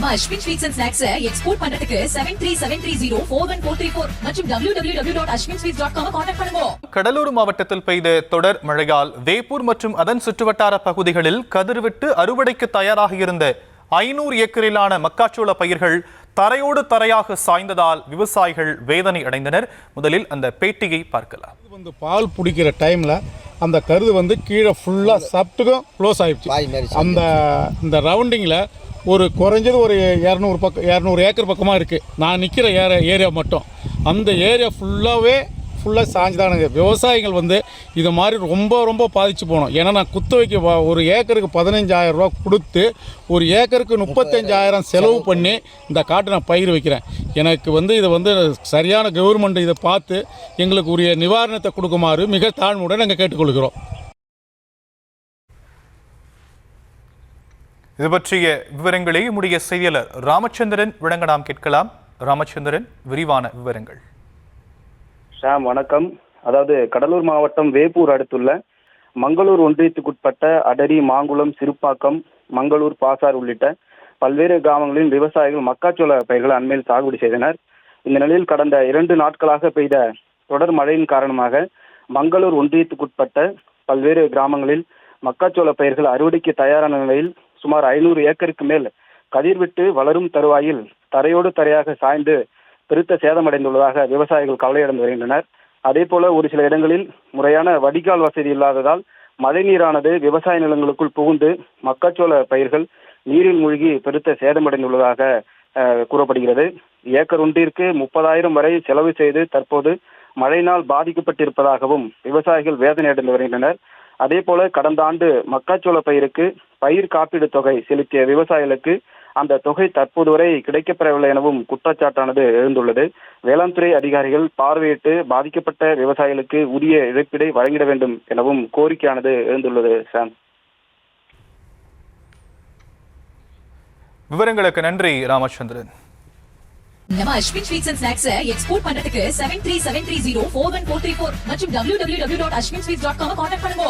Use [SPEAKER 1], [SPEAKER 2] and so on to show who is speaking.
[SPEAKER 1] நம்ம Ashwin sweets and snacks export பண்றதுக்கு 7373041434 மற்றும் www.ashwinsweets.com கான்டாக்ட் பண்ணுங்க.
[SPEAKER 2] கடலூர் மாவட்டத்தில் பெய்த தொடர் மழையால் வேப்பூர் மற்றும் அதன் சுற்றுவட்டார பகுதிகளில் கதிர்விட்டு அறுவடைக்கு தயாராக இருந்த 500 ஏக்கரிலான மக்காச்சோள பயிர்கள் தரையோடு தரையாக சாய்ந்ததால் விவசாயிகள் வேதனை அடைந்தனர். முதலில் அந்த பேட்டியை பார்க்கலாம்.
[SPEAKER 3] பால் பிடிக்கிற டைமில் அந்த கருது கீழே ஃபுல்லாக சாப்பிட்டுக்கும் க்ளோஸ் ஆகிடுச்சு. இந்த ரவுண்டிங்கில் ஒரு குறைஞ்சது ஒரு 200 ஏக்கர் பக்கமாக இருக்குது. நான் நிற்கிற ஏரியா மட்டும் அந்த ஏரியா ஃபுல்லாக சாஞ்சுதானுங்க. விவசாயிகள் இது மாதிரி ரொம்ப பாதிச்சு போனோம். ஏன்னா நான் குத்து வைக்க ஒரு ஏக்கருக்கு 15,000 ரூபா கொடுத்து ஒரு ஏக்கருக்கு 35,000 செலவு பண்ணி இந்த காட்டை நான் பயிர் வைக்கிறேன். எனக்கு இதை சரியான கவர்மெண்ட் இதை பார்த்து எங்களுக்கு உரிய நிவாரணத்தை கொடுக்குமாறு மிக தாழ்மையுடன் நாங்கள் கேட்டுக்கொள்கிறோம்.
[SPEAKER 2] இது பற்றிய விவரங்களை நம்முடைய செய்தியாளர் ராமச்சந்திரன் வழங்க நாம் கேட்கலாம். ராமச்சந்திரன், விரிவான விவரங்கள்.
[SPEAKER 4] ஷாம், வணக்கம். அதாவது கடலூர் மாவட்டம் வேப்பூர் அடுத்துள்ள மங்களூர் ஒன்றியத்துக்குட்பட்ட அடரி, மாங்குளம், சிறுப்பாக்கம், மங்களூர், பாசார் உள்ளிட்ட பல்வேறு கிராமங்களில் விவசாயிகள் மக்காச்சோள பயிர்களை அண்மையில் சாகுபடி செய்தனர். இந்த நிலையில் கடந்த 2 நாட்களாக பெய்த தொடர் மழையின் காரணமாக மங்களூர் ஒன்றியத்துக்குட்பட்ட பல்வேறு கிராமங்களில் மக்காச்சோள பயிர்கள் அறுவடைக்கு தயாரான நிலையில் சுமார் 500 ஏக்கருக்கு மேல் கதிர்விட்டு வளரும் தருவாயில் தரையோடு தரையாக சாய்ந்து பெருத்த சேதமடைந்துள்ளதாக விவசாயிகள் கவலையடைந்து வருகின்றனர். அதே போல ஒரு சில இடங்களில் முறையான வடிகால் வசதி இல்லாததால் மழைநீரானது விவசாய நிலங்களுக்குள் புகுந்து மக்காச்சோள பயிர்கள் நீரில் மூழ்கி பெருத்த சேதமடைந்துள்ளதாக கூறப்படுகிறது. ஏக்கர் ஒன்றிற்கு 30,000 வரை செலவு செய்து தற்போது மழையினால் பாதிக்கப்பட்டிருப்பதாகவும் விவசாயிகள் வேதனை அடைந்து வருகின்றனர். அதே போல கடந்த ஆண்டு மக்காச்சோள பயிருக்கு பயிர் காப்பீடு தொகை செலுத்திய விவசாயிகளுக்கு அந்த தொகை தற்போது வரை கிடைக்கப்பெறவில்லை எனவும் குற்றச்சாட்டானது எழுந்துள்ளது. வேளாண் துறை அதிகாரிகள் பார்வையிட்டு பாதிக்கப்பட்ட விவசாயிகளுக்கு உரிய இழப்பீடை வழங்கிட வேண்டும் எனவும் கோரிக்கையானது எழுந்துள்ளது. சாம்,
[SPEAKER 2] விவரங்களுக்கு நன்றி ராமச்சந்திரன்.
[SPEAKER 1] நம்ம Ashwin sweets and snacks export பண்றதுக்கு 7373041434 மற்றும் www.ashwinsweets.com கான்டாக்ட் பண்ணுங்க.